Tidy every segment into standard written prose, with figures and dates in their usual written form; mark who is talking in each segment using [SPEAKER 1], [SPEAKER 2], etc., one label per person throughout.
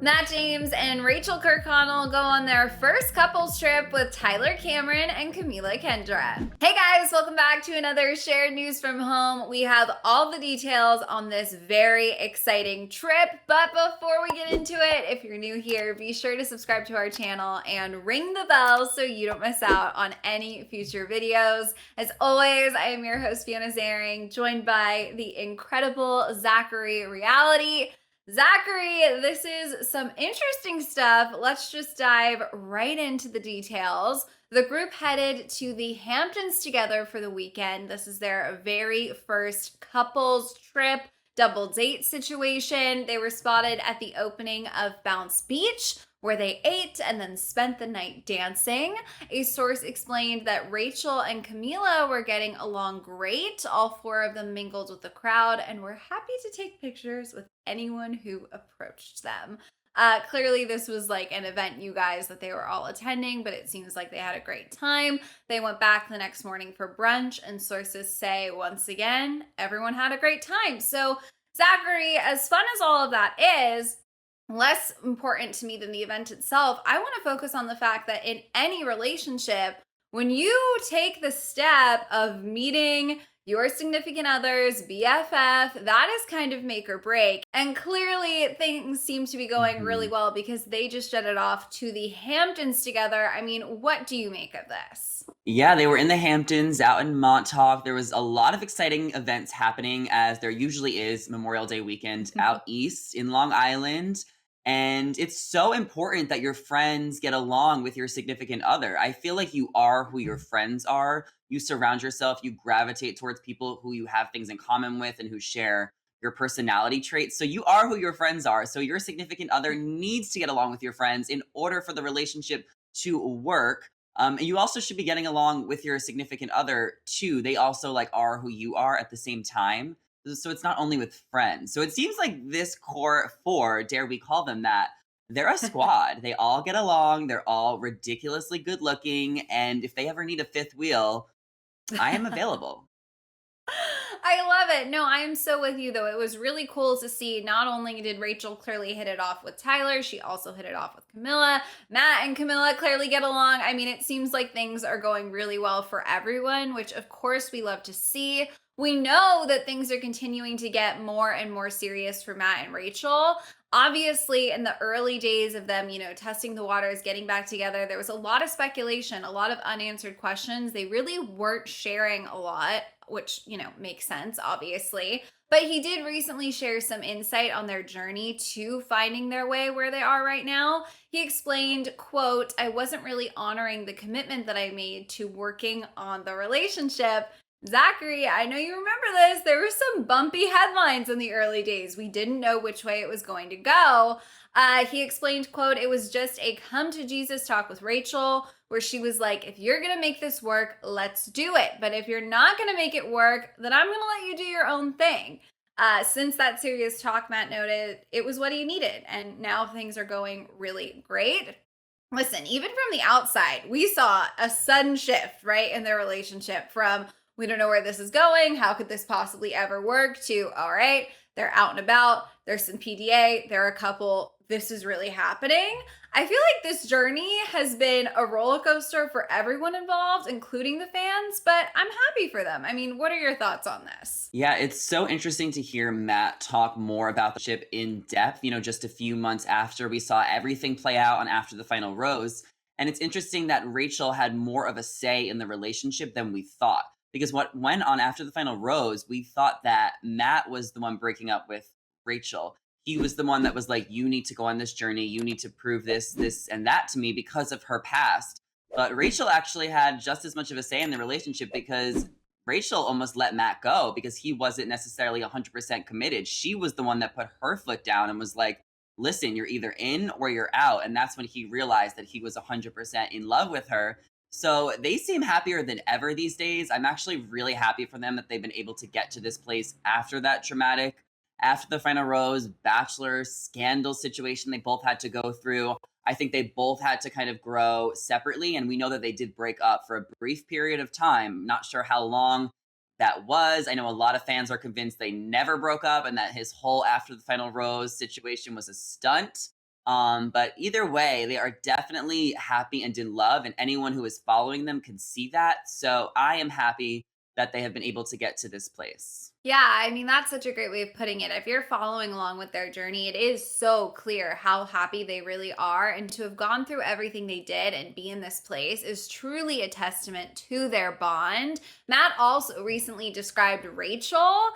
[SPEAKER 1] Matt James and Rachel Kirkconell go on their first couples trip with Tyler Cameron and Camila Kendra. Hey guys, welcome back to another shared news from home. We have all the details on this very exciting trip, but before we get into it, if you're new here, be sure to subscribe to our channel and ring the bell so you don't miss out on any future videos. As always, I am your host, Fiona Zaring, joined by the incredible Zachary Reality. Zachary, this is some interesting stuff. Let's just dive right into the details. The group headed to the Hamptons together for the weekend. This is their very first couples trip, double date situation. They were spotted at the opening of Bounce Beach, where they ate and then spent the night dancing. A source explained that Rachael and Camila were getting along great. All four of them mingled with the crowd and were happy to take pictures with anyone who approached them. Clearly, this was like an event, you guys, that they were all attending, but it seems like they had a great time. They went back the next morning for brunch, and sources say, once again, everyone had a great time. So, Zachary, as fun as all of that is, less important to me than the event itself, I want to focus on the fact that in any relationship, when you take the step of meeting your significant other's BFF, that is kind of make or break. And clearly things seem to be going really well because they just jetted off to the Hamptons together. I mean, what do you make of this?
[SPEAKER 2] Yeah, they were in the Hamptons out in Montauk. There was a lot of exciting events happening, as there usually is Memorial Day weekend out east in Long Island. And it's so important that your friends get along with your significant other. I feel like you are who your friends are. You surround yourself, you gravitate towards people who you have things in common with and who share your personality traits. So you are who your friends are. So your significant other needs to get along with your friends in order for the relationship to work. And you also should be getting along with your significant other too. They also like are who you are at the same time. So it's not only with friends. So it seems like this core four, dare we call them that, they're a squad. They all get along. They're all ridiculously good looking. And if they ever need a fifth wheel, I am available.
[SPEAKER 1] I love it. No, I am so with you though. It was really cool to see not only did Rachel clearly hit it off with Tyler, she also hit it off with Camila. Matt and Camila clearly get along. I mean, it seems like things are going really well for everyone, which of course we love to see. We know that things are continuing to get more and more serious for Matt and Rachel. Obviously, in the early days of them, testing the waters, getting back together, there was a lot of speculation, a lot of unanswered questions. They really weren't sharing a lot, which, makes sense, obviously. But he did recently share some insight on their journey to finding their way where they are right now. He explained, quote, "I wasn't really honoring the commitment that I made to working on the relationship." Zachary, I know you remember this. There were some bumpy headlines in the early days. We didn't know which way it was going to go. He explained, quote, "It was just a come to Jesus talk with Rachel, where she was like, if you're going to make this work, let's do it. But if you're not going to make it work, then I'm going to let you do your own thing." Since that serious talk, Matt noted, it was what he needed. And now things are going really great. Listen, even from the outside, we saw a sudden shift, right, in their relationship from, we don't know where this is going, how could this possibly ever work, to, all right, they're out and about, there's some PDA, they're a couple, this is really happening. I feel like this journey has been a roller coaster for everyone involved, including the fans, but I'm happy for them. I mean, what are your thoughts on this?
[SPEAKER 2] Yeah, it's so interesting to hear Matt talk more about the ship in depth, just a few months after we saw everything play out on After the Final Rose. And it's interesting that Rachel had more of a say in the relationship than we thought. Because what went on After the Final Rose, we thought that Matt was the one breaking up with Rachel. He was the one that was like, you need to go on this journey. You need to prove this, and that to me because of her past. But Rachel actually had just as much of a say in the relationship because Rachel almost let Matt go because he wasn't necessarily 100% committed. She was the one that put her foot down and was like, listen, you're either in or you're out. And that's when he realized that he was 100% in love with her. So they seem happier than ever these days. I'm actually really happy for them that they've been able to get to this place after that dramatic, after the Final Rose, Bachelor, scandal situation they both had to go through. I think they both had to kind of grow separately. And we know that they did break up for a brief period of time. Not sure how long that was. I know a lot of fans are convinced they never broke up and that his whole After the Final Rose situation was a stunt. But either way, they are definitely happy and in love, and anyone who is following them can see that. So I am happy that they have been able to get to this place.
[SPEAKER 1] Yeah, I mean, that's such a great way of putting it. If you're following along with their journey, it is so clear how happy they really are. And to have gone through everything they did and be in this place is truly a testament to their bond. Matt also recently described Rachel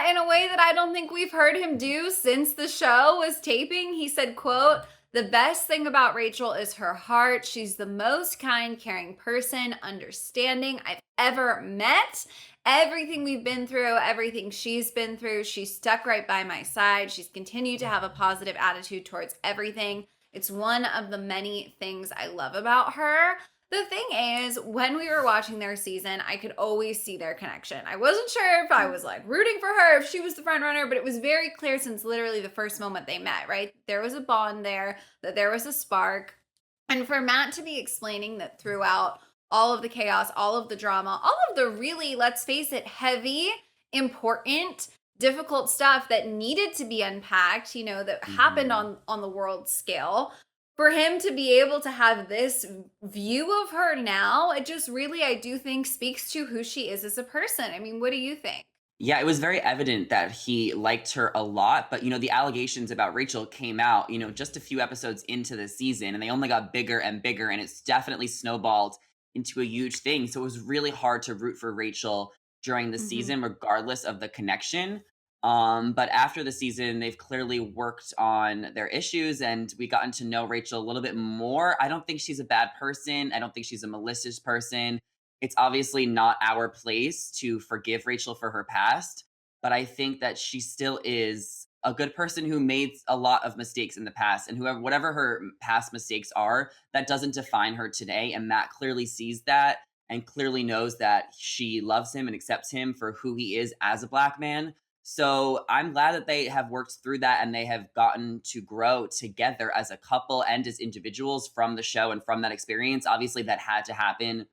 [SPEAKER 1] in a way that I don't think we've heard him do since the show was taping. He said, quote, "The best thing about Rachel is her heart. She's the most kind, caring person, understanding I've ever met. Everything we've been through, everything she's been through, she's stuck right by my side. She's continued to have a positive attitude towards everything. It's one of the many things I love about her." The thing is, when we were watching their season, I could always see their connection. I wasn't sure if I was like rooting for her, if she was the front runner, but it was very clear since literally the first moment they met, right? There was a bond there, that there was a spark. And for Matt to be explaining that throughout all of the chaos, all of the drama, all of the really, let's face it, heavy, important, difficult stuff that needed to be unpacked, you know, that happened on the world scale. For him to be able to have this view of her now, it just really, I do think, speaks to who she is as a person. I mean, what do you think?
[SPEAKER 2] Yeah, it was very evident that he liked her a lot, but the allegations about Rachel came out, just a few episodes into the season, and they only got bigger and bigger, and it's definitely snowballed into a huge thing. So it was really hard to root for Rachel during the season, regardless of the connection. But after the season, they've clearly worked on their issues, and we gotten to know Rachel a little bit more. I don't think she's a bad person. I don't think she's a malicious person. It's obviously not our place to forgive Rachel for her past, but I think that she still is a good person who made a lot of mistakes in the past, and whatever her past mistakes are, that doesn't define her today. And Matt clearly sees that and clearly knows that she loves him and accepts him for who he is as a Black man. So I'm glad that they have worked through that and they have gotten to grow together as a couple and as individuals from the show and from that experience. Obviously, that had to happen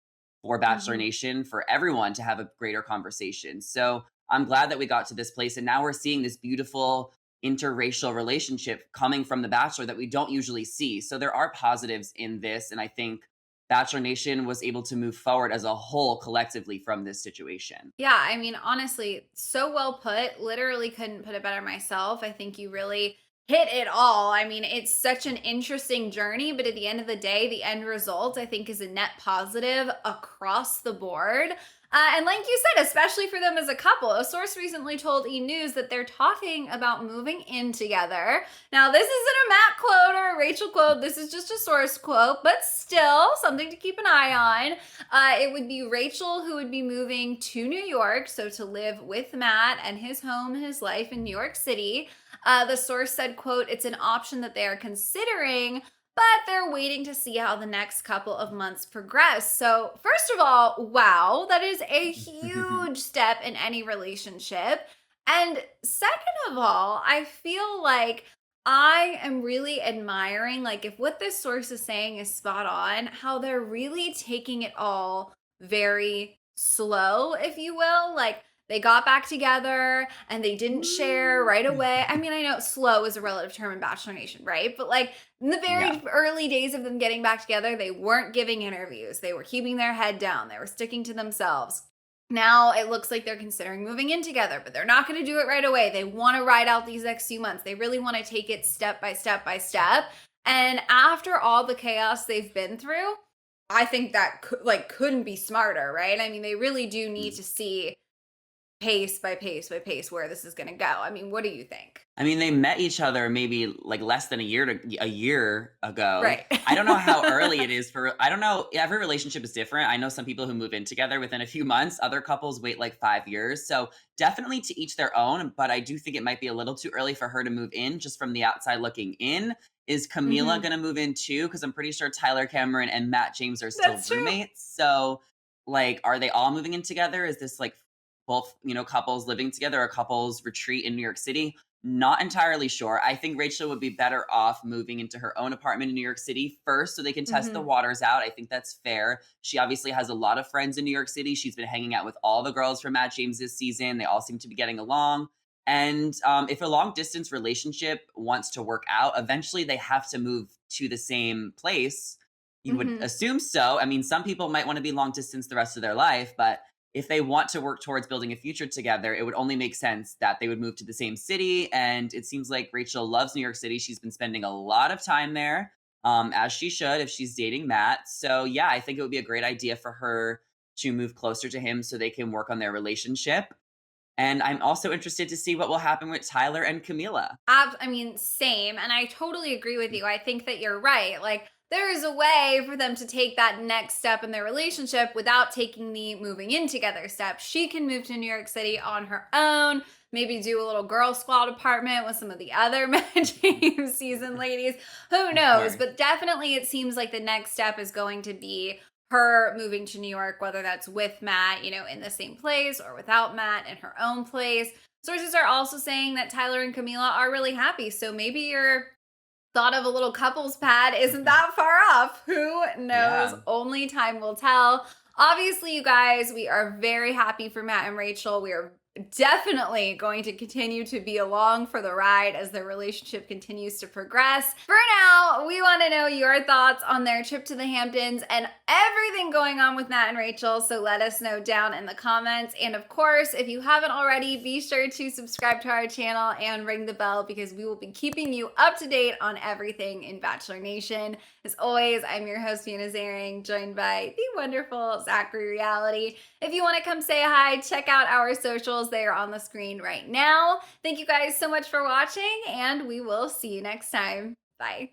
[SPEAKER 2] for Bachelor Nation, for everyone to have a greater conversation. So I'm glad that we got to this place. And now we're seeing this beautiful interracial relationship coming from The Bachelor that we don't usually see. So there are positives in this. And I think Bachelor Nation was able to move forward as a whole collectively from this situation.
[SPEAKER 1] Yeah, I mean, honestly, so well put. Literally couldn't put it better myself. I think you really hit it all. I mean, it's such an interesting journey, but at the end of the day, the end result, I think, is a net positive across the board. And like you said, especially for them as a couple, a source recently told E! News that they're talking about moving in together. Now, this isn't a Matt quote or a Rachel quote. This is just a source quote, but still something to keep an eye on. It would be Rachel who would be moving to New York, so to live with Matt and his home and his life in New York City. The source said, quote, "It's an option that they are considering, but they're waiting to see how the next couple of months progress." So first of all, wow, that is a huge step in any relationship. And second of all, I feel like I am really admiring, like, if what this source is saying is spot on, how they're really taking it all very slow, if you will. Like, they got back together and they didn't share right away. I mean, I know slow is a relative term in Bachelor Nation, right? But like in the very early days of them getting back together, they weren't giving interviews. They were keeping their head down. They were sticking to themselves. Now it looks like they're considering moving in together, but they're not going to do it right away. They want to ride out these next few months. They really want to take it step by step by step. And after all the chaos they've been through, I think that couldn't be smarter, right? I mean, they really do need to see pace by pace by pace where this is going to go. I mean, what do you think?
[SPEAKER 2] I mean, they met each other maybe like less than a year ago.
[SPEAKER 1] Right.
[SPEAKER 2] I don't know how early it is I don't know. Every relationship is different. I know some people who move in together within a few months. Other couples wait like 5 years. So definitely to each their own. But I do think it might be a little too early for her to move in just from the outside looking in. Is Camila going to move in too? Because I'm pretty sure Tyler Cameron and Matt James are still roommates. So like, are they all moving in together? Is this like both, couples living together or couples retreat in New York City? Not entirely sure. I think Rachel would be better off moving into her own apartment in New York City first so they can test the waters out. I think that's fair. She obviously has a lot of friends in New York City. She's been hanging out with all the girls from Matt James this season. They all seem to be getting along. And if a long distance relationship wants to work out, eventually they have to move to the same place. You would
[SPEAKER 1] Hmm.
[SPEAKER 2] assume so. I mean, some people might want to be long distance the rest of their life, but if they want to work towards building a future together, it would only make sense that they would move to the same city. And it seems like Rachel loves New York City. She's been spending a lot of time there, as she should if she's dating Matt. So, yeah, I think it would be a great idea for her to move closer to him so they can work on their relationship. And I'm also interested to see what will happen with Tyler and Camila.
[SPEAKER 1] I mean, same. And I totally agree with you. I think that you're right. Like, there is a way for them to take that next step in their relationship without taking the moving in together step. She can move to New York City on her own, maybe do a little girl squad apartment with some of the other Matt James season ladies. Who
[SPEAKER 2] Of
[SPEAKER 1] knows?
[SPEAKER 2] course.
[SPEAKER 1] But definitely, it seems like the next step is going to be her moving to New York, whether that's with Matt, in the same place or without Matt in her own place. Sources are also saying that Tyler and Camila are really happy. So maybe your thought of a little couples pad isn't that far off. Who knows?
[SPEAKER 2] Yeah.
[SPEAKER 1] Only time will tell. Obviously, you guys, we are very happy for Matt and Rachel. We are definitely going to continue to be along for the ride as their relationship continues to progress. For now, we want to know your thoughts on their trip to the Hamptons and everything going on with Matt and Rachel. So let us know down in the comments. And of course, if you haven't already, be sure to subscribe to our channel and ring the bell because we will be keeping you up to date on everything in Bachelor Nation. As always, I'm your host, Fiona Zaring, joined by the wonderful Zachary Reality. If you want to come say hi, check out our socials. They are on the screen right now. Thank you guys so much for watching, and we will see you next time. Bye.